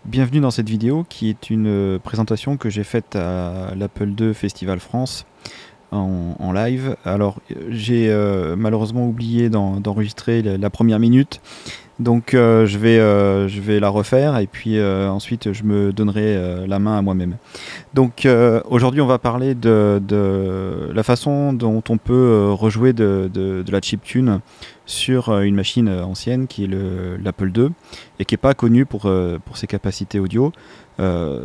Bienvenue dans cette vidéo qui est une présentation que j'ai faite à l'Apple II Festival France en live. Alors j'ai malheureusement oublié d'enregistrer la première minute, donc je vais la refaire et puis ensuite je me donnerai la main à moi-même. Donc aujourd'hui on va parler de la façon dont on peut rejouer de la chiptune sur une machine ancienne qui est l'Apple II et qui n'est pas connue pour ses capacités audio.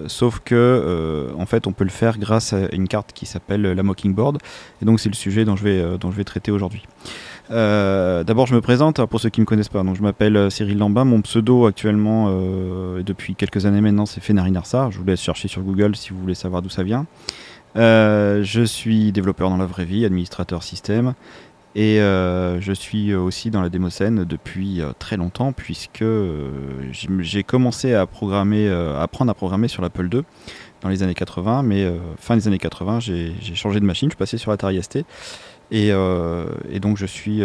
Sauf que en fait on peut le faire grâce à une carte qui s'appelle la Mockingboard, et donc c'est le sujet dont je vais traiter aujourd'hui. D'abord je me présente pour ceux qui ne me connaissent pas. Donc, je m'appelle Cyril Lambin, mon pseudo actuellement depuis quelques années maintenant c'est Fenarinarsa. Je vous laisse chercher sur Google si vous voulez savoir d'où ça vient. Je suis développeur dans la vraie vie, administrateur système, et je suis aussi dans la démoscène depuis très longtemps, puisque j'ai commencé à apprendre à programmer sur l'Apple II dans les années 80, mais fin des années 80, j'ai changé de machine, je suis passé sur Atari ST, et donc je suis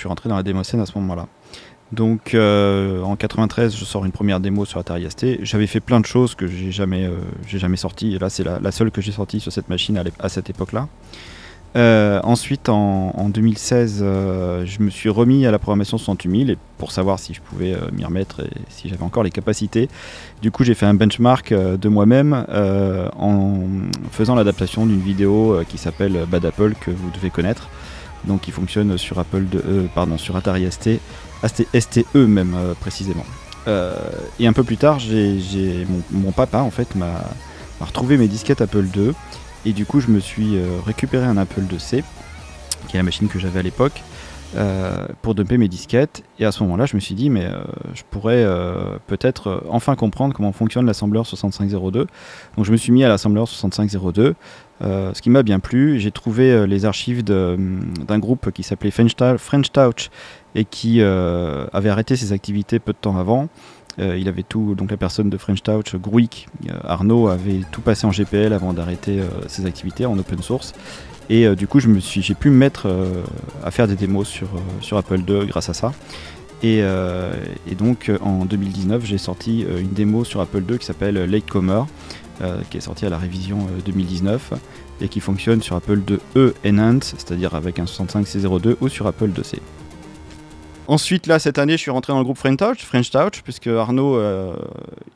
rentré dans la démoscène à ce moment-là. Donc en 93, je sors une première démo sur Atari ST. J'avais fait plein de choses que j'ai jamais sorties, et là c'est la seule que j'ai sortie sur cette machine à cette époque-là. Ensuite, en 2016, je me suis remis à la programmation 68000 et pour savoir si je pouvais m'y remettre et si j'avais encore les capacités. Du coup, j'ai fait un benchmark de moi-même en faisant l'adaptation d'une vidéo qui s'appelle Bad Apple, que vous devez connaître. Donc, qui fonctionne sur sur Atari ST, STE même précisément. Et un peu plus tard, mon papa en fait m'a retrouvé mes disquettes Apple II. Et du coup, je me suis récupéré un Apple IIc, qui est la machine que j'avais à l'époque, pour dumper mes disquettes. Et à ce moment-là, je me suis dit, mais je pourrais peut-être enfin comprendre comment fonctionne l'assembleur 6502. Donc, je me suis mis à l'assembleur 6502, ce qui m'a bien plu. J'ai trouvé les archives d'un groupe qui s'appelait French Touch et qui avait arrêté ses activités peu de temps avant. Il avait tout, donc la personne de French Touch, Gruic, Arnaud, avait tout passé en GPL avant d'arrêter ses activités en open source. Et du coup, j'ai pu me mettre à faire des démos sur Apple II grâce à ça. Et donc en 2019, j'ai sorti une démo sur Apple II qui s'appelle Latecomer, qui est sortie à la révision 2019 et qui fonctionne sur Apple IIe Enhanced, c'est-à-dire avec un 65C02 ou sur Apple IIc. Ensuite, là, cette année, je suis rentré dans le groupe French Touch, puisque Arnaud,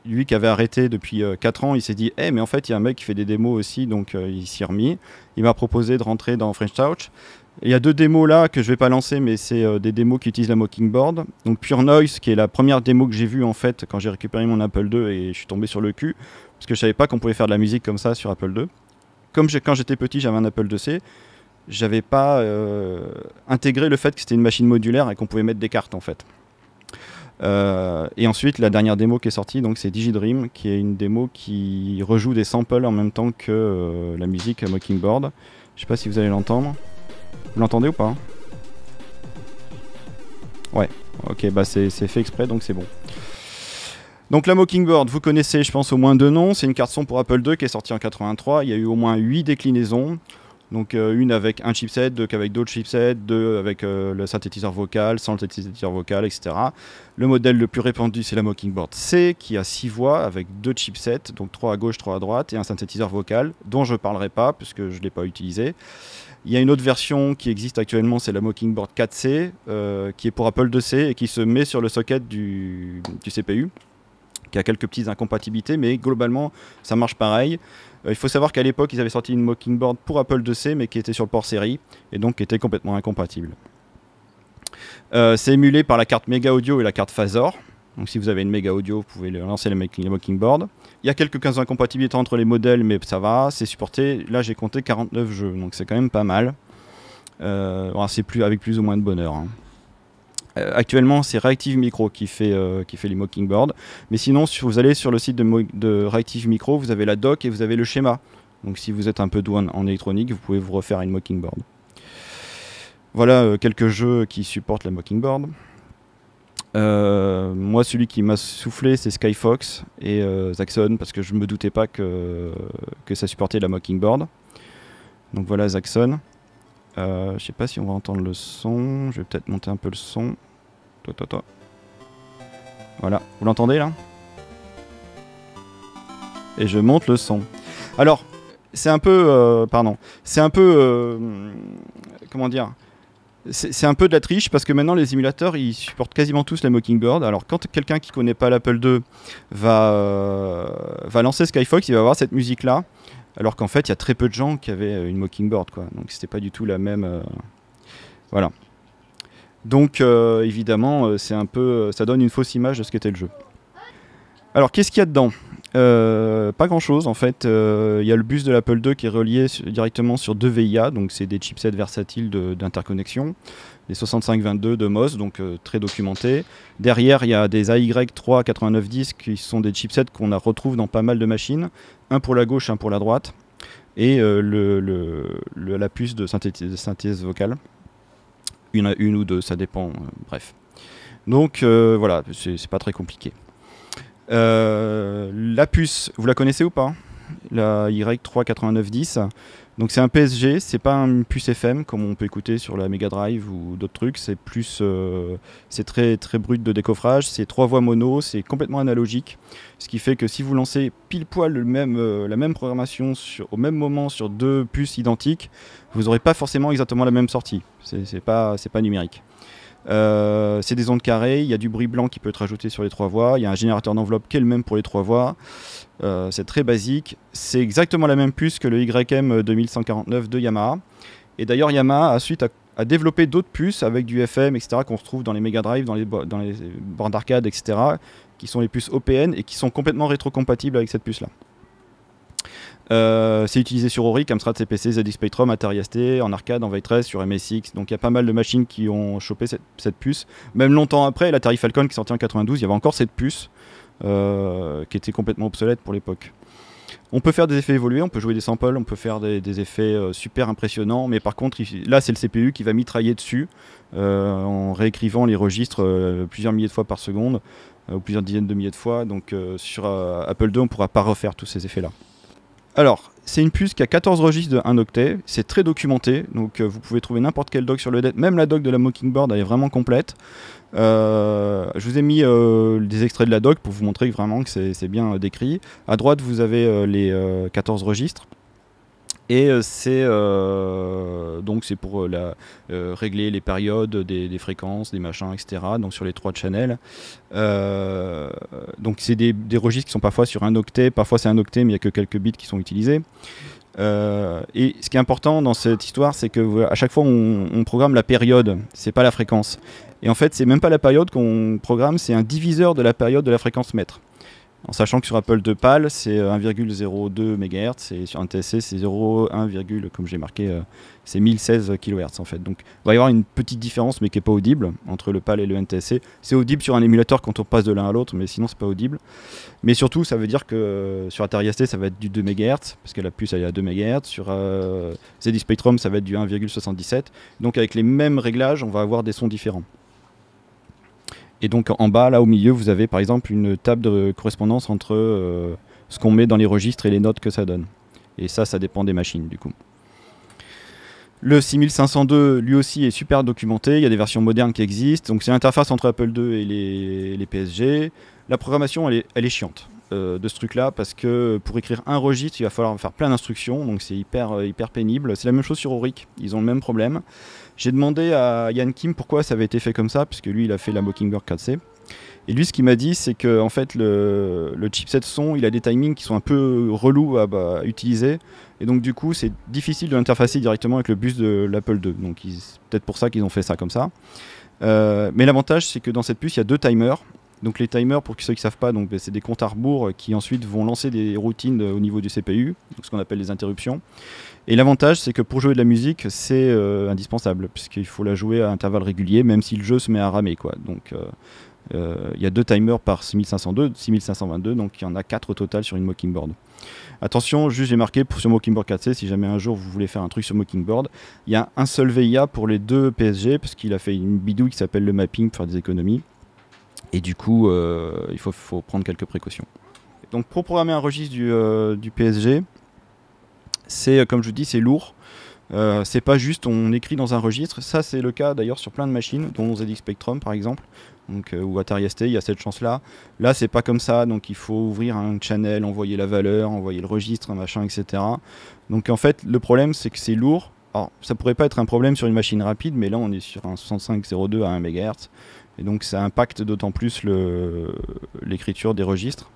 lui qui avait arrêté depuis 4 ans, il s'est dit hey, mais en fait, il y a un mec qui fait des démos aussi, donc il s'y est remis. Il m'a proposé de rentrer dans French Touch. Il y a 2 démos là que je ne vais pas lancer, mais c'est des démos qui utilisent la Mockingboard. Donc Pure Noise, qui est la première démo que j'ai vue en fait quand j'ai récupéré mon Apple II et je suis tombé sur le cul, parce que je savais pas qu'on pouvait faire de la musique comme ça sur Apple II. Comme quand j'étais petit, j'avais un Apple IIc. J'avais pas intégré le fait que c'était une machine modulaire et qu'on pouvait mettre des cartes en fait. Et ensuite, la dernière démo qui est sortie, donc c'est DigiDream, qui est une démo qui rejoue des samples en même temps que la musique à Mockingboard. Je sais pas si vous allez l'entendre. Vous l'entendez ou pas? Ouais, ok, bah c'est fait exprès, donc c'est bon. Donc la Mockingboard, vous connaissez je pense au moins 2 noms. C'est une carte son pour Apple II qui est sortie en 83. Il y a eu au moins 8 déclinaisons. Donc une avec un chipset, 2 avec d'autres chipsets, 2 avec le synthétiseur vocal, sans le synthétiseur vocal, etc. Le modèle le plus répandu, c'est la Mockingboard C, qui a 6 voix avec 2 chipsets, donc 3 à gauche, 3 à droite, et un synthétiseur vocal, dont je ne parlerai pas, puisque je ne l'ai pas utilisé. Il y a une autre version qui existe actuellement, c'est la Mockingboard 4C, qui est pour Apple IIc et qui se met sur le socket du CPU, qui a quelques petites incompatibilités, mais globalement, ça marche pareil. Il faut savoir qu'à l'époque, ils avaient sorti une Mockingboard pour Apple IIc, mais qui était sur le port série, et donc qui était complètement incompatible. C'est émulé par la carte Mega Audio et la carte Phasor. Donc si vous avez une Mega Audio, vous pouvez lancer la Mockingboard. Il y a quelques incompatibilités entre les modèles, mais ça va, c'est supporté. Là, j'ai compté 49 jeux, donc c'est quand même pas mal. C'est avec plus ou moins de bonheur, hein. Actuellement, c'est Reactive Micro qui fait les Mockingboard. Mais sinon, si vous allez sur le site de Reactive Micro, vous avez la doc et vous avez le schéma. Donc si vous êtes un peu doué en électronique, vous pouvez vous refaire une Mockingboard. Voilà quelques jeux qui supportent la Mockingboard. Moi, celui qui m'a soufflé, c'est Skyfox et Zaxxon, parce que je ne me doutais pas que ça supportait la Mockingboard. Donc voilà Zaxxon. Je sais pas si on va entendre le son. Je vais peut-être monter un peu le son. Voilà, vous l'entendez là? et je monte le son. Alors, c'est un peu... c'est un peu... comment dire, c'est un peu de la triche parce que maintenant les émulateurs ils supportent quasiment tous la Mockingbird. Alors quand quelqu'un qui connaît pas l'Apple II va lancer Skyfox, il va avoir cette musique là, alors qu'en fait il y a très peu de gens qui avaient une Mockingbird quoi. Donc c'était pas du tout la même. Voilà. Donc évidemment c'est un peu, ça donne une fausse image de ce qu'était le jeu. Alors qu'est-ce qu'il y a dedans ? Pas grand chose en fait. Il y a le bus de l'Apple II qui est relié directement sur deux VIA, donc c'est des chipsets versatiles d'interconnexion, les 6522 de MOS, donc très documentés. Derrière il y a des AY38910 qui sont des chipsets qu'on retrouve dans pas mal de machines, un pour la gauche, un pour la droite, et la puce de synthèse vocale, une ou deux, ça dépend, bref. Donc voilà, c'est pas très compliqué. La puce, vous la connaissez ou pas? La Y38910. Donc c'est un PSG, c'est pas une puce FM comme on peut écouter sur la Mega Drive ou d'autres trucs. C'est plus, c'est très très brut de décoffrage. C'est 3 voix mono, c'est complètement analogique. Ce qui fait que si vous lancez pile poil la même programmation au même moment sur deux puces identiques, vous n'aurez pas forcément exactement la même sortie. C'est pas numérique. C'est des ondes carrées, il y a du bruit blanc qui peut être ajouté sur les 3 voix, il y a un générateur d'enveloppe qui est le même pour les 3 voix, c'est très basique, c'est exactement la même puce que le YM 2149 de Yamaha, et d'ailleurs Yamaha ensuite a développé d'autres puces avec du FM, etc., qu'on retrouve dans les Mega Drive, dans les bornes d'arcade, etc., qui sont les puces OPN et qui sont complètement rétrocompatibles avec cette puce là. C'est utilisé sur Auric, Amstrad CPC, ZX Spectrum, Atari ST, en arcade, en Vectrex, sur MSX. Donc il y a pas mal de machines qui ont chopé cette puce. Même longtemps après, l'Atari Falcon qui est sorti en 92, il y avait encore cette puce qui était complètement obsolète pour l'époque. On peut faire des effets évolués, on peut jouer des samples, on peut faire des effets super impressionnants, mais par contre, là c'est le CPU qui va mitrailler dessus en réécrivant les registres plusieurs milliers de fois par seconde, ou plusieurs dizaines de milliers de fois. Donc sur Apple II, on ne pourra pas refaire tous ces effets-là. Alors, c'est une puce qui a 14 registres de 1 octet, c'est très documenté, donc vous pouvez trouver n'importe quelle doc sur le net, même la doc de la Mockingbird elle est vraiment complète. Je vous ai mis des extraits de la doc pour vous montrer vraiment que c'est bien décrit. À droite vous avez les 14 registres. Et donc c'est pour régler les périodes des fréquences, des machins, etc. Donc sur les 3 channels. Donc c'est des registres qui sont parfois sur 1 octet, parfois c'est 1 octet mais il n'y a que quelques bits qui sont utilisés. Et ce qui est important dans cette histoire, c'est que à chaque fois on programme la période, c'est pas la fréquence. Et en fait c'est même pas la période qu'on programme, c'est un diviseur de la période de la fréquence mètre. En sachant que sur Apple II PAL, c'est 1,02 MHz et sur un NTSC, c'est 0,1, comme j'ai marqué, c'est 1016 kHz en fait. Donc il va y avoir une petite différence, mais qui n'est pas audible entre le PAL et le NTSC. C'est audible sur un émulateur quand on passe de l'un à l'autre, mais sinon c'est pas audible. Mais surtout, ça veut dire que sur Atari ST, ça va être du 2 MHz, parce que la puce elle est à 2 MHz. Sur ZX Spectrum, ça va être du 1,77. Donc avec les mêmes réglages, on va avoir des sons différents. Et donc en bas, là au milieu, vous avez par exemple une table de correspondance entre ce qu'on met dans les registres et les notes que ça donne. Et ça dépend des machines du coup. Le 6502, lui aussi, est super documenté. Il y a des versions modernes qui existent. Donc c'est l'interface entre Apple II et les PSG. La programmation, elle est chiante de ce truc-là, parce que pour écrire un registre, il va falloir faire plein d'instructions. Donc c'est hyper pénible. C'est la même chose sur Auric. Ils ont le même problème. J'ai demandé à Yann Kim pourquoi ça avait été fait comme ça, puisque lui, il a fait la Mockingbird 4C. Et lui, ce qu'il m'a dit, c'est que en fait, le chipset son, il a des timings qui sont un peu relous à utiliser. Et donc, du coup, c'est difficile de l'interfacer directement avec le bus de l'Apple II. Donc, c'est peut-être pour ça qu'ils ont fait ça comme ça. Mais l'avantage, c'est que dans cette puce, il y a 2 timers. Donc, les timers, pour ceux qui ne savent pas, c'est des comptes à rebours qui ensuite vont lancer des routines au niveau du CPU, donc ce qu'on appelle les interruptions. Et l'avantage, c'est que pour jouer de la musique, c'est indispensable, puisqu'il faut la jouer à intervalles réguliers, même si le jeu se met à ramer, quoi. Donc, il y a 2 timers par 6522, donc il y en a 4 au total sur une Mockingbird. Attention, juste j'ai marqué sur Mockingbird 4C, si jamais un jour vous voulez faire un truc sur Mockingbird, il y a un seul VIA pour les 2 PSG, parce qu'il a fait une bidouille qui s'appelle le mapping pour faire des économies. Et du coup, il faut prendre quelques précautions. Donc pour programmer un registre du PSG, c'est, comme je vous dis, c'est lourd. C'est pas juste on écrit dans un registre, ça c'est le cas d'ailleurs sur plein de machines, dont ZX Spectrum par exemple, donc, ou Atari ST, il y a cette chance-là. Là c'est pas comme ça, donc il faut ouvrir un channel, envoyer la valeur, envoyer le registre, machin, etc. Donc en fait le problème c'est que c'est lourd. Alors ça pourrait pas être un problème sur une machine rapide, mais là on est sur un 6502 à 1 MHz, et donc ça impacte d'autant plus l'écriture des registres.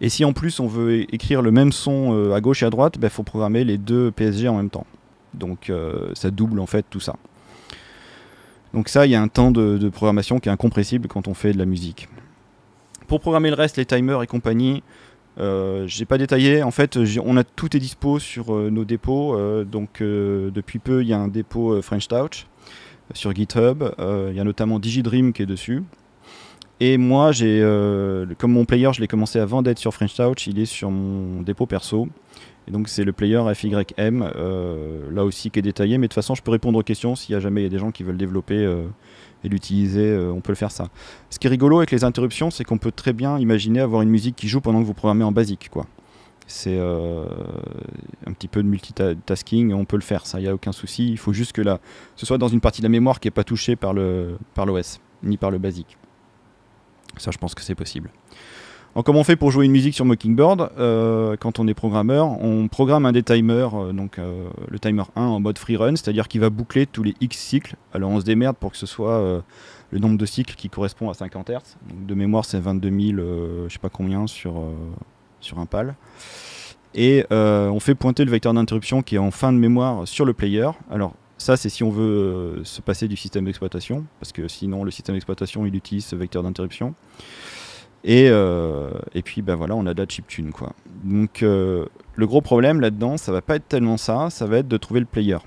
Et si en plus on veut écrire le même son à gauche et à droite, il faut programmer les deux PSG en même temps. Donc ça double en fait tout ça. Donc ça, il y a un temps de programmation qui est incompressible quand on fait de la musique. Pour programmer le reste, les timers et compagnie, j'ai pas détaillé. En fait, on a tout est dispo sur nos dépôts. Depuis peu, il y a un dépôt French Touch sur GitHub. Il y a notamment DigiDream qui est dessus. Et moi, comme mon player, je l'ai commencé avant d'être sur French Touch, il est sur mon dépôt perso. Et donc c'est le player FYM, là aussi qui est détaillé, mais de toute façon je peux répondre aux questions s'il y a jamais il y a des gens qui veulent développer et l'utiliser, on peut le faire ça. Ce qui est rigolo avec les interruptions, c'est qu'on peut très bien imaginer avoir une musique qui joue pendant que vous programmez en basique, quoi. C'est un petit peu de multitasking, on peut le faire, ça, il n'y a aucun souci. Il faut juste que ce soit dans une partie de la mémoire qui n'est pas touchée par l'OS, ni par le basique. Ça, je pense que c'est possible. Alors, comment on fait pour jouer une musique sur Mockingbird quand on est programmeur? On programme un des timers, le timer 1 en mode free run, c'est-à-dire qu'il va boucler tous les X cycles. Alors on se démerde pour que ce soit le nombre de cycles qui correspond à 50 Hz. Donc, de mémoire, c'est 22 000, je sais pas combien, sur un PAL. Et on fait pointer le vecteur d'interruption qui est en fin de mémoire sur le player. Alors ça, c'est si on veut se passer du système d'exploitation, parce que sinon le système d'exploitation il utilise ce vecteur d'interruption. Et puis ben voilà, on a de la chiptune, quoi. Donc le gros problème là-dedans, ça va pas être tellement ça va être de trouver le player.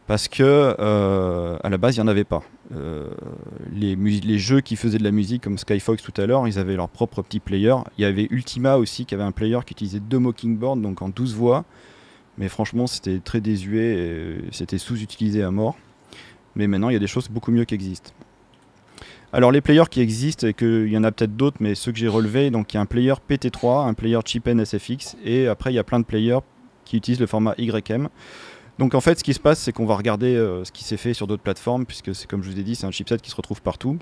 Parce que à la base, il n'y en avait pas. Les jeux qui faisaient de la musique comme Skyfox tout à l'heure, ils avaient leur propre petit player. Il y avait Ultima aussi qui avait un player qui utilisait 2 Mockingbird, donc en 12 voix. Mais franchement, c'était très désuet et c'était sous-utilisé à mort. Mais maintenant, il y a des choses beaucoup mieux qui existent. Alors les players qui existent, et il y en a peut-être d'autres, mais ceux que j'ai relevés, donc il y a un player PT3, un player ChipN SFX, et après il y a plein de players qui utilisent le format YM. Donc en fait, ce qui se passe, c'est qu'on va regarder ce qui s'est fait sur d'autres plateformes, puisque c'est comme je vous ai dit, c'est un chipset qui se retrouve partout.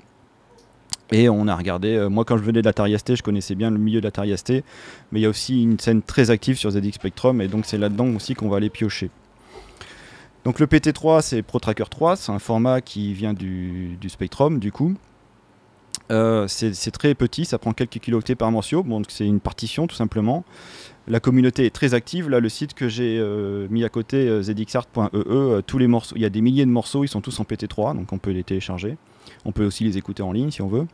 Et on a regardé, moi quand je venais de l'Atari ST, je connaissais bien le milieu de l'Atari ST, mais il y a aussi une scène très active sur ZX Spectrum, et donc c'est là-dedans aussi qu'on va aller piocher. Donc le PT3, c'est ProTracker 3, c'est un format qui vient du Spectrum, du coup. C'est très petit, ça prend quelques kilooctets par morceau, bon, c'est une partition tout simplement. La communauté est très active, là le site que j'ai mis à côté, zxart.ee, tous les morceaux, il y a des milliers de morceaux, ils sont tous en PT3, donc on peut les télécharger. On peut aussi les écouter en ligne si on veut.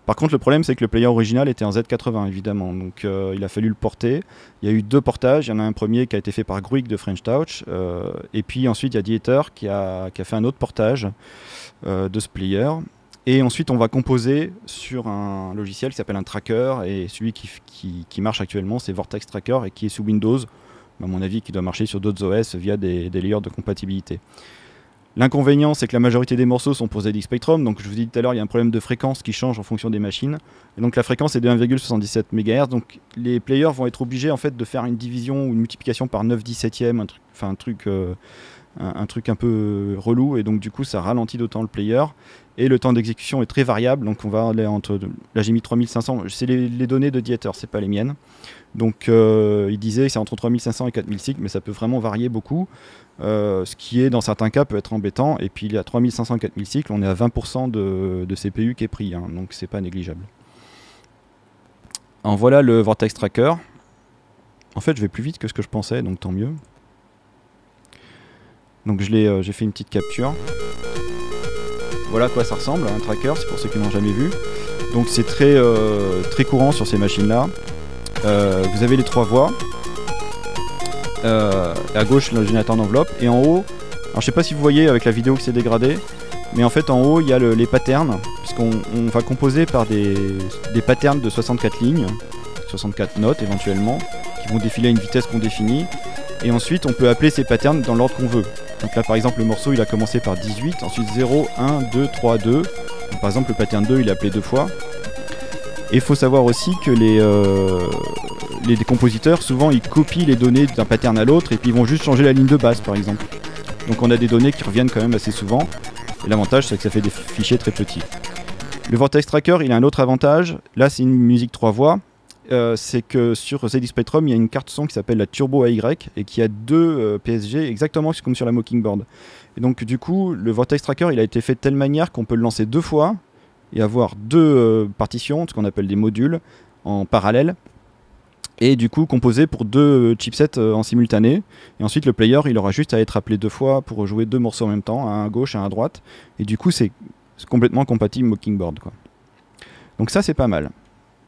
Par contre le problème c'est que le player original était en Z80 évidemment, donc il a fallu le porter. Il y a eu 2 portages, il y en a un premier qui a été fait par Gruig de French Touch, et puis ensuite il y a Dieter qui a fait un autre portage de ce player. Et ensuite, on va composer sur un logiciel qui s'appelle un tracker. Et celui qui marche actuellement, c'est Vortex Tracker et qui est sous Windows. À mon avis, qui doit marcher sur d'autres OS via des layers de compatibilité. L'inconvénient, c'est que la majorité des morceaux sont pour ZX Spectrum. Donc, je vous dis tout à l'heure, il y a un problème de fréquence qui change en fonction des machines. Et donc, la fréquence est de 1,77 MHz. Donc, les players vont être obligés en fait, de faire une division ou une multiplication par 9/17e, un truc un peu relou. Et donc, du coup, ça ralentit d'autant le player. Et le temps d'exécution est très variable, donc on va aller entre... Là j'ai mis 3500, c'est les données de Dieter, c'est pas les miennes. Donc il disait que c'est entre 3500 et 4000 cycles, mais ça peut vraiment varier beaucoup. Ce qui est dans certains cas peut être embêtant. Et puis il y a 3500 et 4000 cycles, on est à 20% de CPU qui est pris, hein, donc c'est pas négligeable. Alors voilà le Vortex Tracker. En fait je vais plus vite que ce que je pensais, donc tant mieux. Donc j'ai fait une petite capture. Voilà à quoi ça ressemble, un tracker, c'est pour ceux qui n'ont jamais vu. Donc c'est très courant sur ces machines-là. Vous avez les 3 voies. À gauche, le générateur d'enveloppe. Et en haut, alors je sais pas si vous voyez avec la vidéo que c'est dégradé, mais en fait en haut, il y a les patterns, puisqu'on va composer par des patterns de 64 lignes, 64 notes éventuellement, qui vont défiler à une vitesse qu'on définit. Et ensuite, on peut appeler ces patterns dans l'ordre qu'on veut. Donc là, par exemple, le morceau, il a commencé par 18, ensuite 0, 1, 2, 3, 2. Donc, par exemple, le pattern 2, il est appelé 2 fois. Et il faut savoir aussi que les compositeurs, souvent ils copient les données d'un pattern à l'autre et puis ils vont juste changer la ligne de base par exemple. Donc on a des données qui reviennent quand même assez souvent. Et l'avantage c'est que ça fait des fichiers très petits. Le Vortex Tracker, il a un autre avantage. Là c'est une musique 3 voix. C'est que sur ZX Spectrum, il y a une carte son qui s'appelle la Turbo AY et qui a deux PSG exactement comme sur la Mockingbird. Et donc du coup, le Vortex Tracker, il a été fait de telle manière qu'on peut le lancer 2 fois et avoir 2 partitions, ce qu'on appelle des modules, en parallèle. Et du coup, composé pour 2 chipsets en simultané. Et ensuite, le player, il aura juste à être appelé 2 fois pour jouer 2 morceaux en même temps, un à gauche et un à droite. Et du coup, c'est complètement compatible Mockingbird, quoi. Donc ça, c'est pas mal.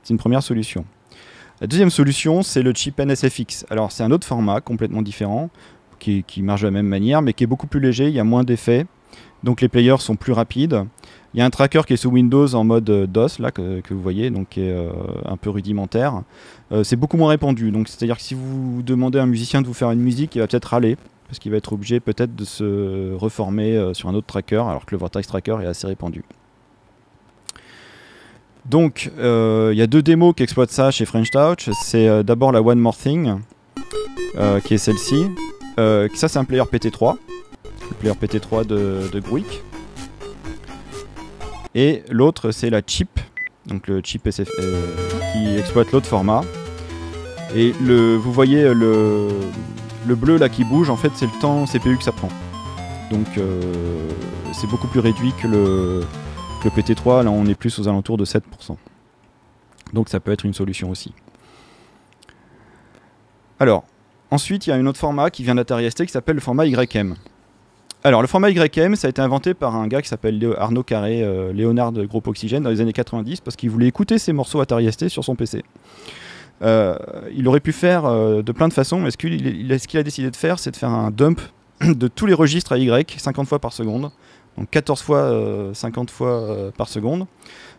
C'est une première solution. La deuxième solution, c'est le chip NSFX. Alors, c'est un autre format, complètement différent, qui marche de la même manière, mais qui est beaucoup plus léger, il y a moins d'effets. Donc, les players sont plus rapides. Il y a un tracker qui est sous Windows en mode DOS, là, que vous voyez, donc qui est un peu rudimentaire. C'est beaucoup moins répandu. Donc, c'est-à-dire que si vous demandez à un musicien de vous faire une musique, il va peut-être râler, parce qu'il va être obligé peut-être de se reformer sur un autre tracker, alors que le Vortex Tracker est assez répandu. Donc, il y a 2 démos qui exploitent ça chez French Touch. C'est d'abord la One More Thing, qui est celle-ci. Ça, c'est un player PT3, le player PT3 de Gruik. Et l'autre, c'est la Chip, donc le Chip SF, qui exploite l'autre format. Et vous voyez le bleu là qui bouge, en fait, c'est le temps CPU que ça prend. Donc, c'est beaucoup plus réduit que le PT3, là on est plus aux alentours de 7%. Donc ça peut être une solution aussi. Alors, ensuite il y a un autre format qui vient d'Atari ST qui s'appelle le format YM. Alors le format YM, ça a été inventé par un gars qui s'appelle Arnaud Carré, Léonard de Groupe Oxygène dans les années 90 parce qu'il voulait écouter ses morceaux Atari ST sur son PC. Il aurait pu faire de plein de façons, mais ce qu'il a décidé de faire, c'est de faire un dump de tous les registres à Y 50 fois par seconde. Donc 14 fois 50 fois par seconde,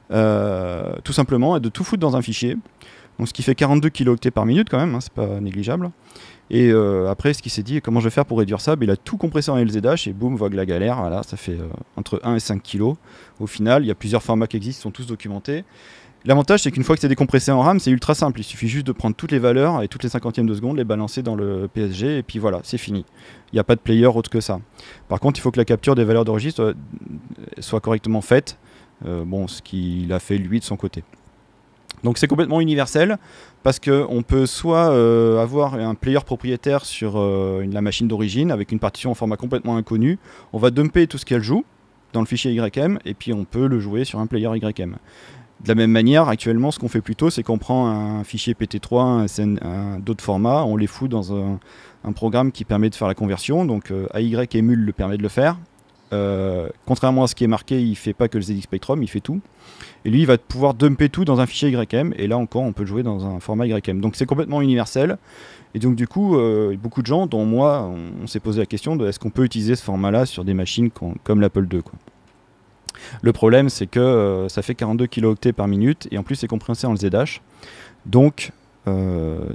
tout simplement, et de tout foutre dans un fichier. Donc ce qui fait 42 kilooctets par minute quand même, hein, c'est pas négligeable. Et après, ce qu'il s'est dit, comment je vais faire pour réduire ça, il a tout compressé en LZH et boum, vogue la galère. Voilà, ça fait entre 1 et 5 kilos. Au final, il y a plusieurs formats qui existent, ils sont tous documentés. L'avantage, c'est qu'une fois que c'est décompressé en RAM, c'est ultra simple. Il suffit juste de prendre toutes les valeurs et toutes les 50e de seconde, les balancer dans le PSG, et puis voilà, c'est fini. Il n'y a pas de player autre que ça. Par contre, il faut que la capture des valeurs d'enregistre soit correctement faite. Bon, ce qu'il a fait lui de son côté. Donc c'est complètement universel, parce qu'on peut soit avoir un player propriétaire sur la machine d'origine, avec une partition en format complètement inconnu. On va dumper tout ce qu'elle joue dans le fichier YM, et puis on peut le jouer sur un player YM. De la même manière, actuellement, ce qu'on fait plutôt, c'est qu'on prend un fichier PT3, d'autres formats, on les fout dans un programme qui permet de faire la conversion. Donc AY Emule le permet de le faire. Contrairement à ce qui est marqué, il ne fait pas que le ZX Spectrum, il fait tout. Et lui, il va pouvoir dumper tout dans un fichier YM. Et là encore, on peut jouer dans un format YM. Donc c'est complètement universel. Et donc du coup, beaucoup de gens, dont moi, on s'est posé la question de est-ce qu'on peut utiliser ce format-là sur des machines comme l'Apple II, quoi. Le problème, c'est que ça fait 42 kilooctets par minute et en plus c'est compressé en ZH. Donc,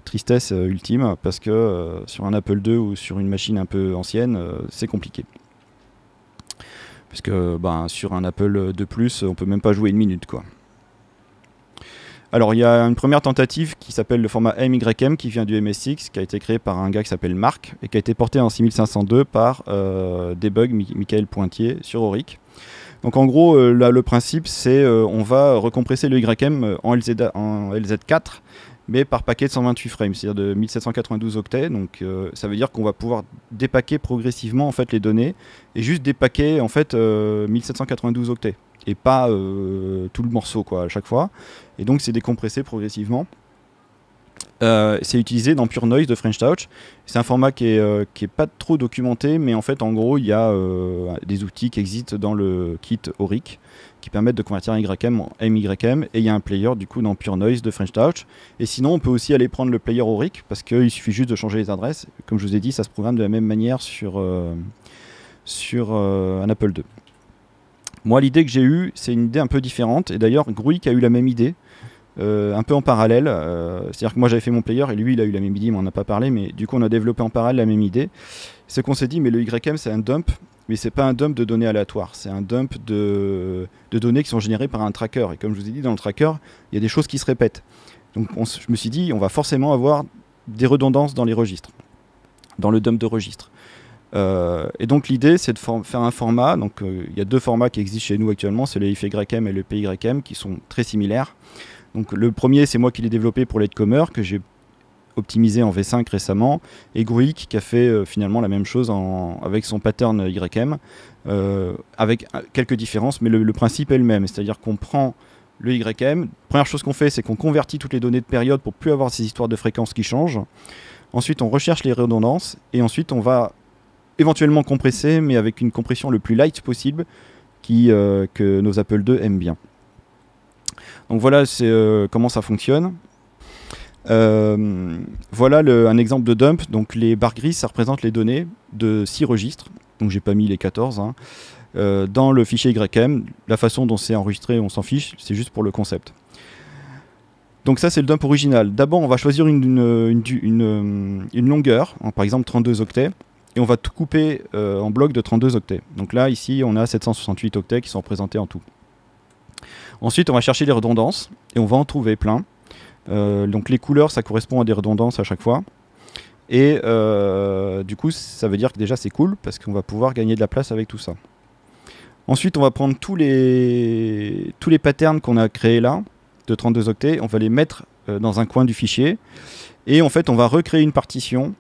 tristesse ultime parce que sur un Apple II ou sur une machine un peu ancienne, c'est compliqué. Parce que sur un Apple II+, on peut même pas jouer une minute, quoi. Alors, il y a une première tentative qui s'appelle le format MYM qui vient du MSX, qui a été créé par un gars qui s'appelle Marc et qui a été porté en 6502 par Debug Michael Pointier sur Auric. Donc en gros, là, le principe, c'est on va recompresser le YM en LZ4, mais par paquet de 128 frames, c'est-à-dire de 1792 octets. Donc ça veut dire qu'on va pouvoir dépaquer progressivement en fait, les données, et juste dépaquer en fait, 1792 octets, et pas tout le morceau quoi, à chaque fois. Et donc c'est décompressé progressivement. C'est utilisé dans Pure Noise de French Touch. C'est un format qui est pas trop documenté, mais en fait, en gros, il y a des outils qui existent dans le kit Auric qui permettent de convertir un YM en MYM, et il y a un player du coup dans Pure Noise de French Touch. Et sinon, on peut aussi aller prendre le player Auric parce qu'il suffit juste de changer les adresses. Comme je vous ai dit, ça se programme de la même manière sur un Apple II. Moi, l'idée que j'ai eue, c'est une idée un peu différente. Et d'ailleurs, Gruik a eu la même idée. Un peu en parallèle, c'est-à-dire que moi j'avais fait mon player et lui il a eu la même idée, mais on n'en a pas parlé, mais du coup on a développé en parallèle la même idée. C'est qu'on s'est dit mais le YM c'est un dump, mais c'est pas un dump de données aléatoires, c'est un dump de données qui sont générées par un tracker, et comme je vous ai dit dans le tracker, il y a des choses qui se répètent. Donc je me suis dit, on va forcément avoir des redondances dans les registres, dans le dump de registres. Et donc l'idée, c'est de faire un format. Donc il y a deux formats qui existent chez nous actuellement, c'est le FYM et le PYM, qui sont très similaires. Donc le premier, c'est moi qui l'ai développé pour Latecomer, que j'ai optimisé en V5 récemment, et Gruik qui a fait finalement la même chose avec son pattern YM, avec quelques différences, mais le principe est le même. C'est-à-dire qu'on prend le YM, première chose qu'on fait, c'est qu'on convertit toutes les données de période pour plus avoir ces histoires de fréquences qui changent. Ensuite, on recherche les redondances, et ensuite on va éventuellement compresser, mais avec une compression le plus light possible, que nos Apple II aiment bien. Donc voilà, c'est comment ça fonctionne. Voilà un exemple de dump. Donc les barres grises, ça représente les données de 6 registres. Donc j'ai pas mis les 14. Hein. Dans le fichier YM, la façon dont c'est enregistré, on s'en fiche, c'est juste pour le concept. Donc ça, c'est le dump original. D'abord, on va choisir une longueur, par exemple 32 octets, et on va tout couper en blocs de 32 octets. Donc là, ici, on a 768 octets qui sont représentés en tout. Ensuite, on va chercher les redondances, et on va en trouver plein. Donc les couleurs, ça correspond à des redondances à chaque fois. Et du coup, ça veut dire que déjà c'est cool, parce qu'on va pouvoir gagner de la place avec tout ça. Ensuite, on va prendre tous les patterns qu'on a créés là, de 32 octets, on va les mettre dans un coin du fichier. Et en fait, on va recréer une partition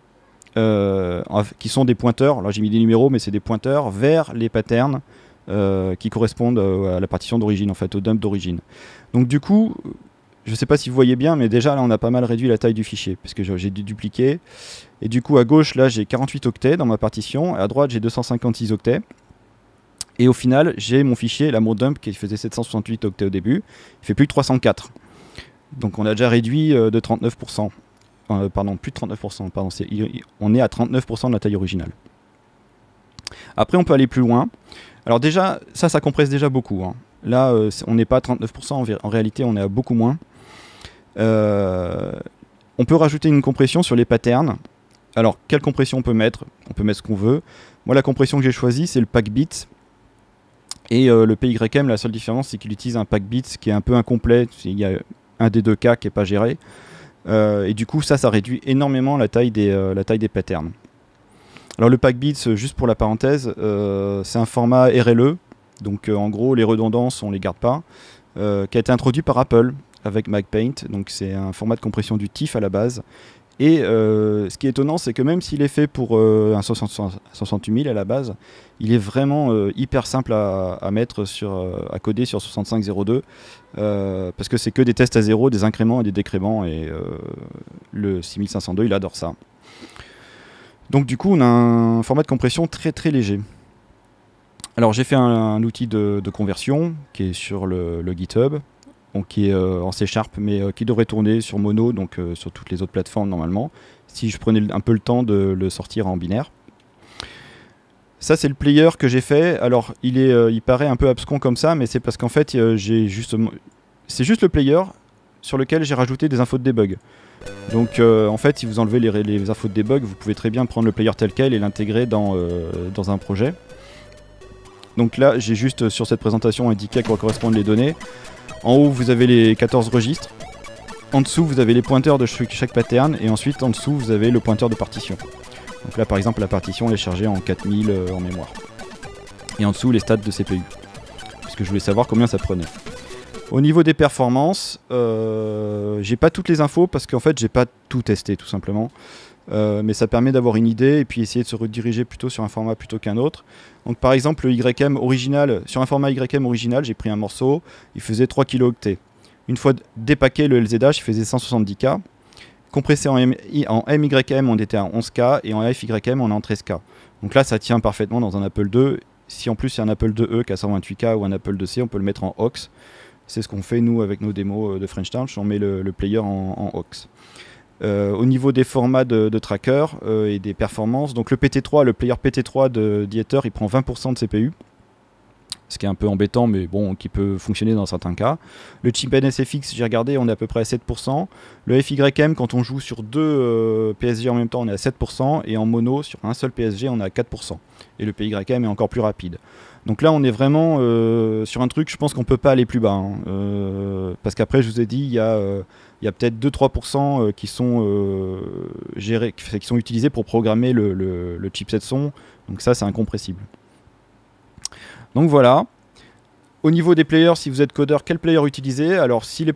qui sont des pointeurs. Là, j'ai mis des numéros, mais c'est des pointeurs vers les patterns qui correspondent à la partition d'origine, en fait, au dump d'origine. Donc du coup, je ne sais pas si vous voyez bien, mais déjà là on a pas mal réduit la taille du fichier, parce que j'ai dû dupliquer. Et du coup à gauche là j'ai 48 octets dans ma partition, et à droite j'ai 256 octets. Et au final j'ai mon fichier, là mon dump qui faisait 768 octets au début, il fait plus que 304. Donc on a déjà réduit de 39%. Pardon, plus de 39%, pardon, on est à 39% de la taille originale. Après on peut aller plus loin. Alors déjà, ça compresse déjà beaucoup. Hein. Là, on n'est pas à 39%, en réalité on est à beaucoup moins. On peut rajouter une compression sur les patterns. Alors, quelle compression on peut mettre? On peut mettre ce qu'on veut. Moi, la compression que j'ai choisie, c'est le pack bits. Et le PYM, la seule différence, c'est qu'il utilise un pack bits qui est un peu incomplet. Il y a un des deux cas qui n'est pas géré. Et du coup, ça réduit énormément la taille des patterns. Alors, le pack bits, juste pour la parenthèse, c'est un format RLE. Donc, en gros, les redondances, on ne les garde pas. Qui a été introduit par Apple avec MagPaint. Donc c'est un format de compression du TIFF à la base. Et ce qui est étonnant, c'est que même s'il est fait pour un 68000 à la base, il est vraiment hyper simple à mettre à coder sur 6502 parce que c'est que des tests à zéro, des incréments et des décréments, et le 6502 il adore ça. Donc du coup on a un format de compression très très léger. Alors j'ai fait un outil de conversion qui est sur le GitHub, donc qui est en C#, mais qui devrait tourner sur Mono, donc sur toutes les autres plateformes normalement, si je prenais un peu le temps de le sortir en binaire. Ça c'est le player que j'ai fait. Alors il paraît un peu abscon comme ça, mais c'est parce qu'en fait c'est juste le player sur lequel j'ai rajouté des infos de debug. Donc en fait si vous enlevez les infos de debug, vous pouvez très bien prendre le player tel quel et l'intégrer dans un projet. Donc là, j'ai juste sur cette présentation indiqué à quoi correspondent les données. En haut, vous avez les 14 registres. En dessous, vous avez les pointeurs de chaque pattern. Et ensuite, en dessous, vous avez le pointeur de partition. Donc là, par exemple, la partition elle est chargée en 4000 en mémoire. Et en dessous, les stats de CPU. Parce que je voulais savoir combien ça prenait. Au niveau des performances, j'ai pas toutes les infos parce qu'en fait, j'ai pas tout testé, tout simplement. Mais ça permet d'avoir une idée et puis essayer de se rediriger plutôt sur un format plutôt qu'un autre. Donc par exemple le YM original, sur un format YM original, j'ai pris un morceau, il faisait 3 kilooctets. Une fois dépacké le LZH, il faisait 170K. Compressé en MYM, on était à 11K, et en FYM, on est en 13K. Donc là, ça tient parfaitement dans un Apple II. Si en plus c'est un Apple IIe qui a 128K ou un Apple IIc, on peut le mettre en aux. C'est ce qu'on fait nous avec nos démos de French Touch, on met le player en aux. Au niveau des formats de tracker et des performances, donc le PT3, le player PT3 d'Ether, il prend 20% de CPU, ce qui est un peu embêtant, mais bon, qui peut fonctionner dans certains cas. Le chip NSFX, j'ai regardé, on est à peu près à 7%. Le FYM, quand on joue sur deux PSG en même temps, on est à 7%, et en mono, sur un seul PSG, on est à 4%. Et le PYM est encore plus rapide. Donc là, on est vraiment sur un truc, je pense qu'on peut pas aller plus bas. Hein, parce qu'après, je vous ai dit, il y a il y a peut-être 2-3% qui sont gérés, qui sont utilisés pour programmer le chipset son. Donc ça, c'est incompressible. Donc voilà. Au niveau des players, si vous êtes codeur, quel player utiliser? Alors si les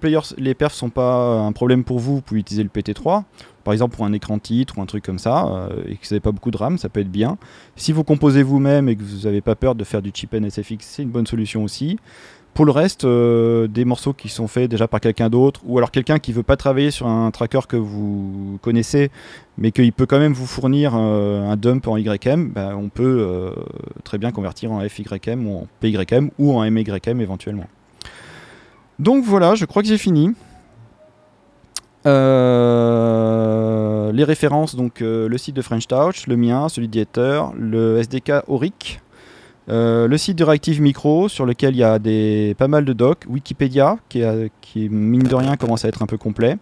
perfs sont pas un problème pour vous, vous pouvez utiliser le PT3. Par exemple pour un écran titre ou un truc comme ça, et que vous n'avez pas beaucoup de RAM, ça peut être bien. Si vous composez vous-même et que vous n'avez pas peur de faire du chip NSFX, c'est une bonne solution aussi. Pour le reste, des morceaux qui sont faits déjà par quelqu'un d'autre, ou alors quelqu'un qui ne veut pas travailler sur un tracker que vous connaissez, mais qu'il peut quand même vous fournir un dump en YM, bah, on peut très bien convertir en FYM ou en PYM ou en MYM éventuellement. Donc voilà, je crois que j'ai fini. Les références, donc le site de French Touch, le mien, celui d'Ether, le SDK Auric, le site de Reactive Micro sur lequel il y a pas mal de docs, Wikipédia qui mine de rien commence à être un peu complet.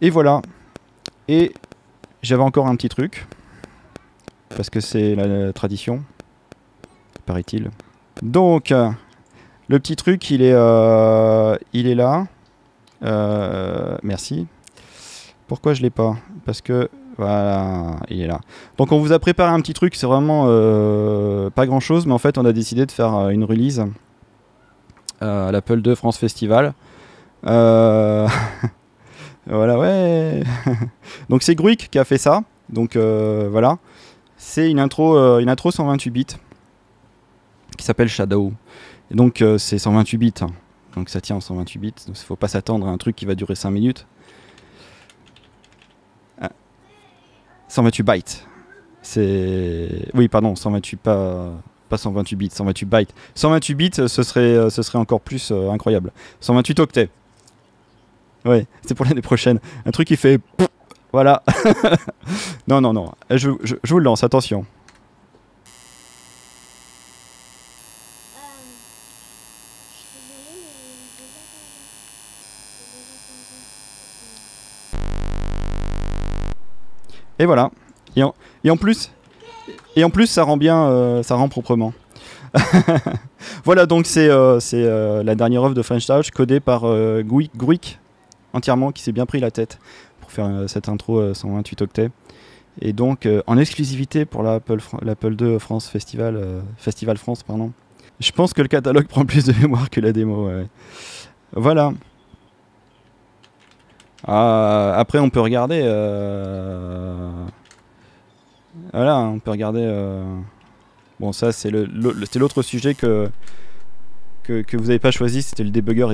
Et voilà. Et j'avais encore un petit truc, parce que c'est la tradition, paraît-il. Donc, le petit truc, il est là. Merci. Pourquoi je l'ai pas? Parce que voilà, il est là. Donc on vous a préparé un petit truc, c'est vraiment pas grand chose, mais en fait on a décidé de faire une release à l'Apple II France Festival. Voilà, ouais. Donc c'est Gruik qui a fait ça. Donc voilà, c'est une intro 128 bits qui s'appelle Shadow. Et donc c'est 128 bits. Hein. Donc ça tient en 128 bits, donc il ne faut pas s'attendre à un truc qui va durer 5 minutes. 128 bytes. C'est... Oui, pardon, 128, pas 128 bits, 128 bytes. 128 bits, ce serait encore plus incroyable. 128 octets. Ouais, c'est pour l'année prochaine. Un truc qui fait... Voilà. Non, non, non. Je vous le lance, attention. Et voilà. Et en plus, ça rend bien, ça rend proprement. Voilà, donc c'est la dernière œuvre de French Touch codée par Gruik entièrement, qui s'est bien pris la tête pour faire cette intro 128 octets. Et donc en exclusivité pour l'Apple II France Festival France, pardon. Je pense que le catalogue prend plus de mémoire que la démo. Ouais. Voilà. Après, on peut regarder. Voilà, on peut regarder. Bon, ça, c'est l'autre sujet que vous n'avez pas choisi. C'était le debugger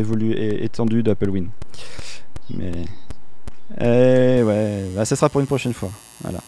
étendu d'Apple Win. Mais. Ouais, bah, ça sera pour une prochaine fois. Voilà.